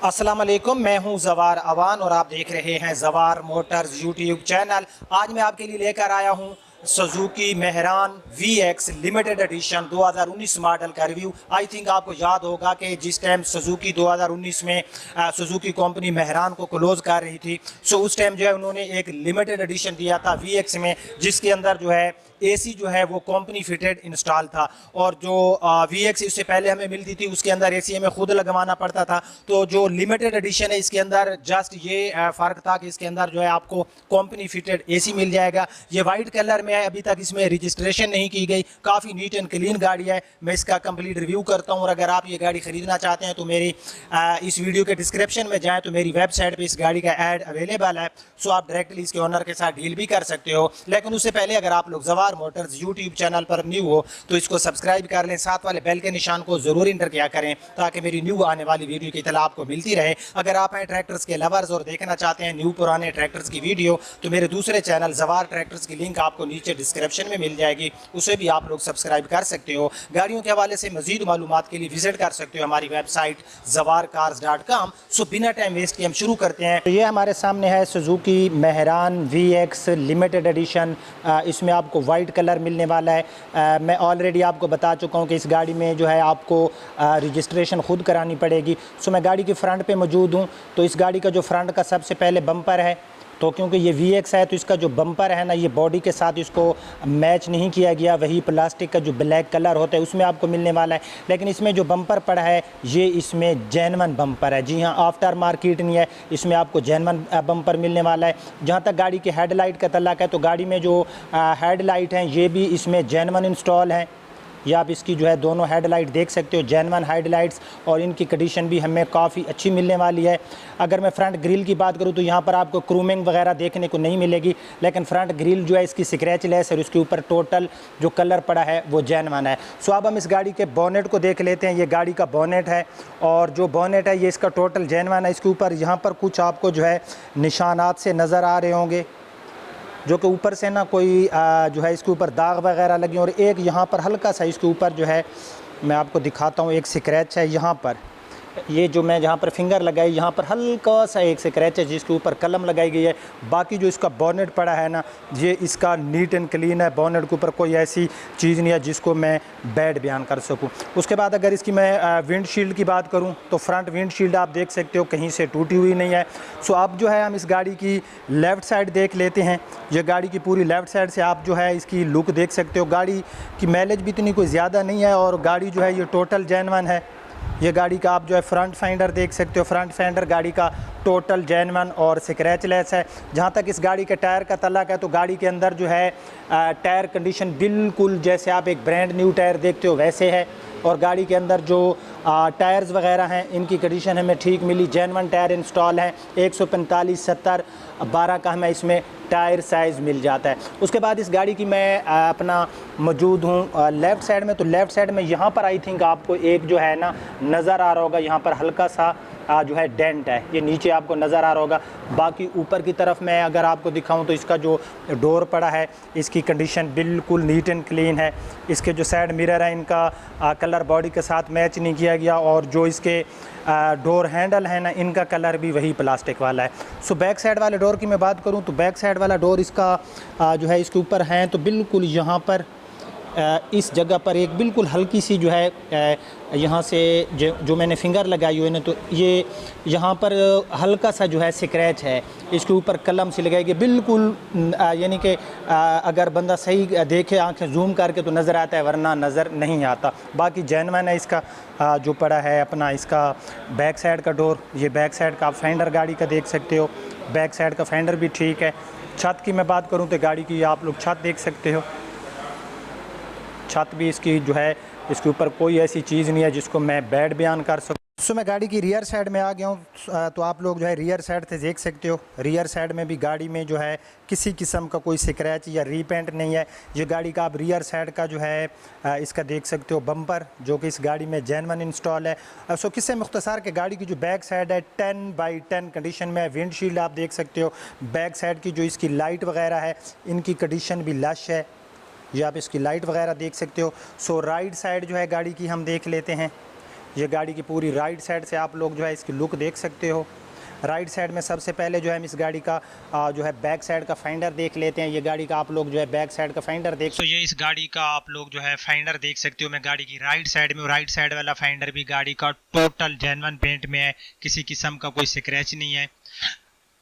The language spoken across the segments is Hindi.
अस्सलाम वालेकुम, मैं हूं जवार अवान और आप देख रहे हैं जवार मोटर्स यूट्यूब चैनल। आज मैं आपके लिए लेकर आया हूं Suzuki Mehran VX limited edition 2019 model का रिव्यू। आई थिंक आपको याद होगा कि जिस टाइम सुजुकी 2019 में सुजुकी कंपनी मेहरान को क्लोज कर रही थी, सो उस टाइम जो है उन्होंने एक लिमिटेड एडिशन दिया था VX में, जिसके अंदर जो है AC जो है वो कंपनी फिटेड इंस्टॉल था। और जो VX इससे पहले हमें मिलती थी उसके अंदर AC हमें खुद लगवाना पड़ता था। तो जो लिमिटेड एडिशन है इसके अंदर जस्ट ये फ़र्क था कि इसके अंदर जो है आपको कंपनी फिटेड AC मिल जाएगा। ये वाइट कलर में है, अभी तक इसमें रजिस्ट्रेशन नहीं की गई। काफ़ी नीट एंड क्लीन गाड़ी है। मैं इसका कंप्लीट रिव्यू करता हूँ और अगर आप ये गाड़ी ख़रीदना चाहते हैं तो मेरी इस वीडियो के डिस्क्रिप्शन में जाएँ तो मेरी वेबसाइट पर इस गाड़ी का ऐड अवेलेबल है। सो आप डायरेक्टली इसके ओनर के साथ डील भी कर सकते हो। लेकिन उससे पहले अगर आप लोग जवार मोटर्स यूट्यूब चैनल पर न्यू हो तो इसको सब्सक्राइब कर लें, साथ वाले बेल के निशान को जरूर इंटर किया करें ताकि मेरी न्यू आने वाली वीडियो की इतला आपको मिलती रहे। अगर आप हैं ट्रैक्टर्स के लवर्स और देखना चाहते हैं न्यू पुराने ट्रैक्टर्स की वीडियो तो मेरे दूसरे चैनल जवार ट्रैक्टर्स की लिंक आपको नीचे डिस्क्रिप्शन में मिल जाएगी, उसे भी आप लोग सब्सक्राइब कर सकते हो। गाड़ियों के हवाले से मजीद मालूमात के लिए विजिट कर सकते हो हमारी वेबसाइट zawarcars.com। सो बिना टाइम वेस्ट के हम शुरू करते हैं। तो ये हमारे सामने है Suzuki Mehran VX limited edition. इसमें आपको वाइट कलर मिलने वाला है। मैं ऑलरेडी आपको बता चुका हूँ कि इस गाड़ी में जो है आपको रजिस्ट्रेशन ख़ुद करानी पड़ेगी। सो मैं गाड़ी के फ्रंट पे मौजूद हूँ। तो इस गाड़ी का जो फ्रंट का सबसे पहले बम्पर है, तो क्योंकि ये VX है तो इसका जो बम्पर है ना, ये बॉडी के साथ इसको मैच नहीं किया गया। वही प्लास्टिक का जो ब्लैक कलर होता है उसमें आपको मिलने वाला है। लेकिन इसमें जो बम्पर पड़ा है ये इसमें जेन्युइन बम्पर है। जी हाँ, आफ्टर मार्केट नहीं है, इसमें आपको जेन्युइन बम्पर मिलने वाला है। जहाँ तक गाड़ी की हेडलाइट का तल्लक है तो गाड़ी में जो हेडलाइट हैं ये भी इसमें जेन्युइन इंस्टॉल हैं। या आप इसकी जो है दोनों हेडलाइट देख सकते हो, जेन्युइन हेडलाइट्स, और इनकी कंडीशन भी हमें काफ़ी अच्छी मिलने वाली है। अगर मैं फ्रंट ग्रिल की बात करूं तो यहाँ पर आपको क्रूमिंग वगैरह देखने को नहीं मिलेगी, लेकिन फ्रंट ग्रिल जो है इसकी स्क्रैच लेस और उसके ऊपर टोटल जो कलर पड़ा है वो जेन्युइन है। सो अब हम इस गाड़ी के बोनेट को देख लेते हैं। ये गाड़ी का बोनेट है और जो बोनेट है ये इसका टोटल जेन्युइन है। इसके ऊपर यहाँ पर कुछ आपको जो है निशानात से नज़र आ रहे होंगे, जो कि ऊपर से ना कोई जो है इसके ऊपर दाग वगैरह लगे, और एक यहाँ पर हल्का सा इसके ऊपर जो है मैं आपको दिखाता हूँ, एक स्क्रैच है यहाँ पर। ये जो मैं जहाँ पर फिंगर लगाई यहाँ पर हल्का सा एक स्क्रैच है जिसके ऊपर कलम लगाई गई है। बाकी जो इसका बोनेट पड़ा है ना, ये इसका नीट एंड क्लीन है। बोनेट के ऊपर कोई ऐसी चीज़ नहीं है जिसको मैं बैड बयान कर सकूँ। उसके बाद अगर इसकी मैं विंडशील्ड की बात करूँ तो फ्रंट विंडशील्ड आप देख सकते हो कहीं से टूटी हुई नहीं है। सो अब जो है हम इस गाड़ी की लेफ़्ट साइड देख लेते हैं। ये गाड़ी की पूरी लेफ़्ट साइड से आप जो है इसकी लुक देख सकते हो। गाड़ी की माइलेज भी इतनी कोई ज़्यादा नहीं है और गाड़ी जो है ये टोटल जेन्युइन है। ये गाड़ी का आप जो है फ्रंट फेंडर देख सकते हो। फ्रंट फेंडर गाड़ी का टोटल जेन्युइन और स्क्रैच लेस है। जहाँ तक इस गाड़ी के टायर का तल्लक है तो गाड़ी के अंदर जो है टायर कंडीशन बिल्कुल जैसे आप एक ब्रांड न्यू टायर देखते हो वैसे है। और गाड़ी के अंदर जो टायर्स वगैरह हैं इनकी कंडीशन हमें ठीक मिली, जेन्युइन टायर इंस्टॉल हैं। 145/70/12 का हमें इसमें टायर साइज़ मिल जाता है। उसके बाद इस गाड़ी की मैं अपना मौजूद हूँ लेफ़्ट साइड में। तो लेफ़्ट साइड में यहाँ पर आई थिंक आपको एक जो है ना नज़र आ रहा होगा, यहाँ पर हल्का सा जो है डेंट है, ये नीचे आपको नज़र आ रहा होगा। बाकी ऊपर की तरफ मैं अगर आपको दिखाऊं तो इसका जो डोर पड़ा है इसकी कंडीशन बिल्कुल नीट एंड क्लीन है। इसके जो साइड मिरर है इनका कलर बॉडी के साथ मैच नहीं किया गया, और जो इसके डोर हैंडल है ना इनका कलर भी वही प्लास्टिक वाला है। सो बैक साइड वाले डोर की मैं बात करूं तो बैक साइड वाला डोर इसका जो है इसके ऊपर है तो बिल्कुल यहाँ पर इस जगह पर एक बिल्कुल हल्की सी जो है यहाँ से जो मैंने फिंगर लगाई हुई है ना, तो ये यहाँ पर हल्का सा जो है स्क्रैच है। इसके ऊपर कलम सी लगाई गई बिल्कुल, यानी कि अगर बंदा सही देखे आंखें जूम करके तो नज़र आता है, वरना नज़र नहीं आता। बाकी जेन्युइन है इसका जो पड़ा है अपना इसका बैक साइड का डोर। ये बैक साइड का आप फेंडर गाड़ी का देख सकते हो, बैक साइड का फेंडर भी ठीक है। छत की मैं बात करूँ तो गाड़ी की आप लोग छत देख सकते हो। छत भी इसकी जो है इसके ऊपर कोई ऐसी चीज़ नहीं है जिसको मैं बैड बयान कर सकूँ। सो मैं गाड़ी की रियर साइड में आ गया हूँ। तो आप लोग जो है रियर साइड से देख सकते हो, रियर साइड में भी गाड़ी में जो है किसी किस्म का कोई स्क्रैच या रीपेंट नहीं है। ये गाड़ी का आप रियर साइड का जो है इसका देख सकते हो बम्पर, जो कि इस गाड़ी में जेन्युइन इंस्टॉल है। सो किससे मुख्तसार के गाड़ी की जो बैक साइड है 10/10 कंडीशन में है। विंडशील्ड आप देख सकते हो, बैक साइड की जो इसकी लाइट वगैरह है इनकी कंडीशन भी लश है। ये आप इसकी लाइट वगैरह देख सकते हो। सो राइट साइड जो है गाड़ी की हम देख लेते हैं। ये गाड़ी की पूरी राइट साइड से आप लोग जो है इसकी लुक देख सकते हो। राइट साइड में सबसे पहले जो है हम इस गाड़ी का जो है बैक साइड का फाइंडर देख लेते हैं। ये गाड़ी का आप लोग जो है बैक साइड का फाइंडर देख, तो ये इस गाड़ी का आप लोग जो है फाइंडर देख सकते हो। मैं गाड़ी की राइट साइड में, राइट साइड वाला फाइंडर भी गाड़ी का टोटल जेन्युइन पेंट में है, किसी किस्म का कोई स्क्रैच नहीं है।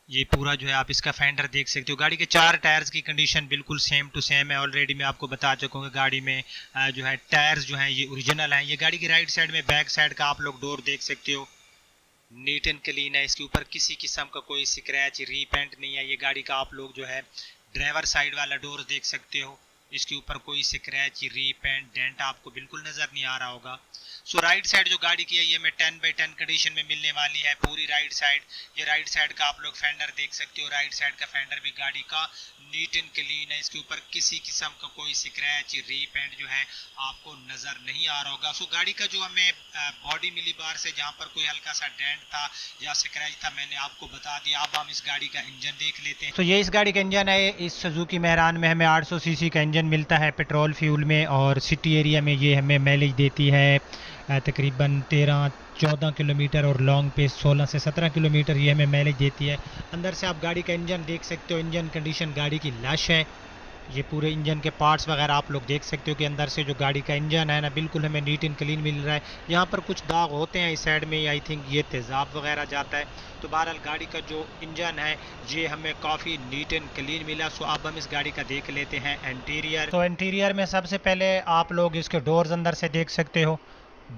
ये पूरा जो है आप इसका फेंडर देख सकते हो। गाड़ी के 4 टायर्स की कंडीशन बिल्कुल सेम टू सेम है। ऑलरेडी मैं आपको बता चुका हूँ गाड़ी में जो है टायर्स जो हैं ये ओरिजिनल हैं। ये गाड़ी की राइट साइड में बैक साइड का आप लोग डोर देख सकते हो, नीट एंड क्लीन है। इसके ऊपर किसी किस्म का कोई स्क्रैच रीपेंट नहीं है। ये गाड़ी का आप लोग जो है ड्राइवर साइड वाला डोर देख सकते हो, इसके ऊपर कोई स्क्रैच रीपेंट डेंट आपको बिल्कुल नज़र नहीं आ रहा होगा। सो राइट साइड जो गाड़ी की है ये में 10/10 कंडीशन में मिलने वाली है पूरी राइट साइड। ये राइट साइड का आप लोग फेंडर देख सकते हो। राइट साइड का फेंडर भी गाड़ी का नीट एंड क्लीन है। इसके ऊपर किसी किस्म का कोई स्क्रैच रीपेंट जो है आपको नज़र नहीं आ रहा होगा। सो गाड़ी का जो हमें बॉडी मिली बार से जहाँ पर कोई हल्का सा डेंट था या स्क्रैच था मैंने आपको बता दिया। अब हम इस गाड़ी का इंजन देख लेते हैं। तो ये इस गाड़ी का इंजन है। इस सुजुकी मेहरान में हमें 800 सीसी का इंजन मिलता है पेट्रोल फ्यूल में, और सिटी एरिया में ये हमें माइलेज देती है तकरीबन 13-14 किलोमीटर, और लॉन्ग पे 16 से 17 किलोमीटर ये हमें माइलेज देती है। अंदर से आप गाड़ी का इंजन देख सकते हो। इंजन कंडीशन गाड़ी की लश है। ये पूरे इंजन के पार्ट्स वगैरह आप लोग देख सकते हो कि अंदर से जो गाड़ी का इंजन है ना बिल्कुल हमें नीट एंड क्लीन मिल रहा है। यहाँ पर कुछ दाग होते हैं इस साइड में, आई थिंक ये तेज़ाब वगैरह जाता है। तो बहरहाल गाड़ी का जो इंजन है ये हमें काफ़ी नीट एंड क्लीन मिला। सो अब हम इस गाड़ी का देख लेते हैं इंटीरियर। तो इंटीरियर में सबसे पहले आप लोग इसके डोर्स अंदर से देख सकते हो।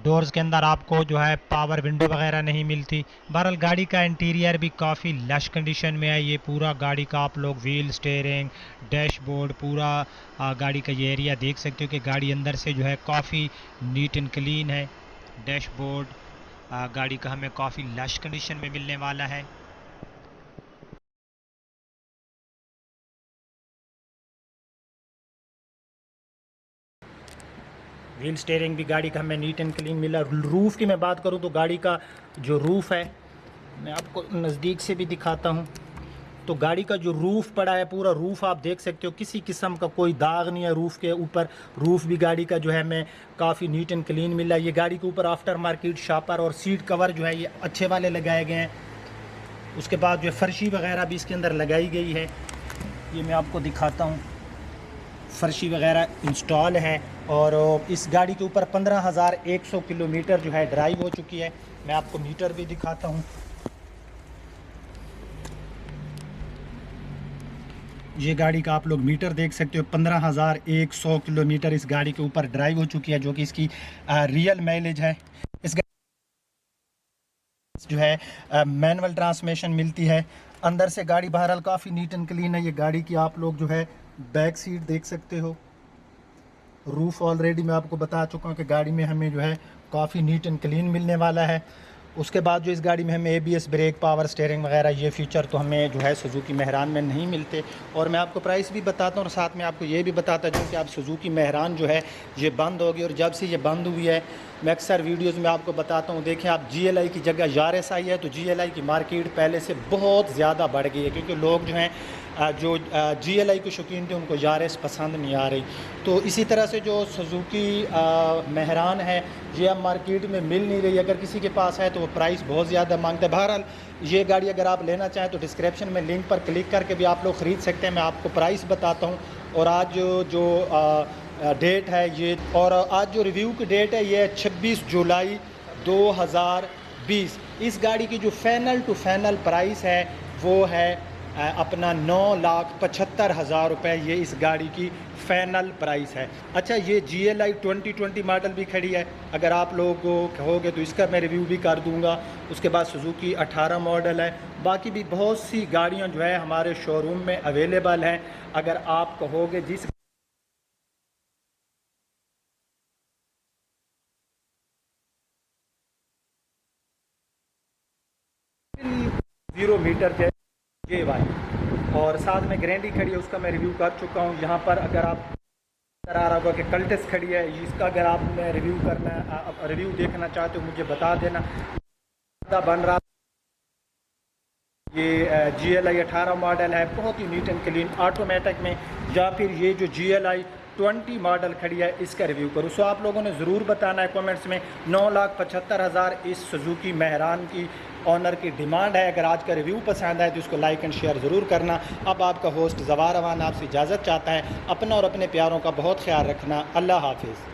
डोर्स के अंदर आपको जो है पावर विंडो वगैरह नहीं मिलती। बहरहाल गाड़ी का इंटीरियर भी काफ़ी लश कंडीशन में है। ये पूरा गाड़ी का आप लोग व्हील, स्टीयरिंग, डैशबोर्ड, पूरा गाड़ी का ये एरिया देख सकते हो कि गाड़ी अंदर से जो है काफ़ी नीट एंड क्लीन है। डैशबोर्ड गाड़ी का हमें काफ़ी लश कंडीशन में मिलने वाला है। व्हील स्टीयरिंग भी गाड़ी का हमें नीट एंड क्लीन मिला। रूफ़ की मैं बात करूं तो गाड़ी का जो रूफ़ है मैं आपको नज़दीक से भी दिखाता हूं। तो गाड़ी का जो रूफ़ पड़ा है पूरा रूफ़ आप देख सकते हो, किसी किस्म का कोई दाग नहीं है रूफ़ के ऊपर। रूफ़ भी गाड़ी का जो है हमें काफ़ी नीट एंड क्लीन मिला। ये गाड़ी के ऊपर आफ्टर मार्केट शापर और सीट कवर जो है ये अच्छे वाले लगाए गए हैं। उसके बाद जो है फर्शी वगैरह भी इसके अंदर लगाई गई है। ये मैं आपको दिखाता हूँ, फर्शी वगैरह इंस्टॉल है। और इस गाड़ी के ऊपर 15,100 किलोमीटर जो है ड्राइव हो चुकी है। मैं आपको मीटर भी दिखाता हूँ। ये गाड़ी का आप लोग मीटर देख सकते हो, 15,100 किलोमीटर इस गाड़ी के ऊपर ड्राइव हो चुकी है, जो कि इसकी रियल माइलेज है। इस जो है मैनुअल ट्रांसमिशन मिलती है। अंदर से गाड़ी बहरहाल काफ़ी नीट एंड क्लीन है। ये गाड़ी की आप लोग जो है बैक सीट देख सकते हो। रूफ़ ऑलरेडी मैं आपको बता चुका हूँ कि गाड़ी में हमें जो है काफ़ी नीट एंड क्लीन मिलने वाला है। उसके बाद जो इस गाड़ी में हमें ABS ब्रेक, पावर स्टीयरिंग वगैरह ये फ़ीचर तो हमें जो है सुजुकी मेहरान में नहीं मिलते। और मैं आपको प्राइस भी बताता हूँ और साथ में आपको ये भी बताता हूँ कि आप सुजुकी मेहरान जो है ये बंद होगी। और जब से ये बंद हुई है मैं अक्सर वीडियोज़ में आपको बताता हूँ, देखें आप GLI की जगह यारिस आई है, तो GLI की मार्केट पहले से बहुत ज़्यादा बढ़ गई है, क्योंकि लोग जो हैं जो GLI के शौकीन थे उनको यारिस पसंद नहीं आ रही। तो इसी तरह से जो सुजुकी मेहरान है ये अब मार्केट में मिल नहीं रही। अगर किसी के पास है तो वो प्राइस बहुत ज़्यादा मांगता है। बहरहाल ये गाड़ी अगर आप लेना चाहें तो डिस्क्रिप्शन में लिंक पर क्लिक करके भी आप लोग ख़रीद सकते हैं। मैं आपको प्राइस बताता हूँ। और आज जो डेट है ये, और आज जो रिव्यू की डेट है ये 26 जुलाई 2020। इस गाड़ी की जो फ़ाइनल टू फाइनल प्राइस है वो है अपना 9,75,000 रुपये। ये इस गाड़ी की फ़ाइनल प्राइस है। अच्छा, ये GLI 2020 मॉडल भी खड़ी है, अगर आप लोग कहोगे तो इसका मैं रिव्यू भी कर दूंगा। उसके बाद सुजुकी 18 मॉडल है। बाकी भी बहुत सी गाड़ियां जो है हमारे शोरूम में अवेलेबल हैं। अगर आप कहोगे जिस 0 मीटर ये वाली, और साथ में ग्रैंडी खड़ी है, उसका मैं रिव्यू कर चुका हूँ। यहाँ पर अगर आप नज़र आ रहा होगा कि कल्टस खड़ी है, इसका अगर आपने रिव्यू करना रिव्यू देखना चाहते हो मुझे बता देना। बन रहा ये GLI 18 मॉडल है, बहुत ही नीट एंड क्लीन ऑटोमेटिक में। या फिर ये जो GLI 20 मॉडल खड़ी है, इसका रिव्यू करूँ। सो आप लोगों ने ज़रूर बताना है कमेंट्स में। 9,75,000 इस सुजुकी मेहरान की ऑनर की डिमांड है। अगर आज का रिव्यू पसंद आए तो इसको लाइक एंड शेयर ज़रूर करना। अब आपका होस्ट ज़वार अवान आपसे इजाज़त चाहता है। अपना और अपने प्यारों का बहुत ख्याल रखना। अल्लाह हाफिज़।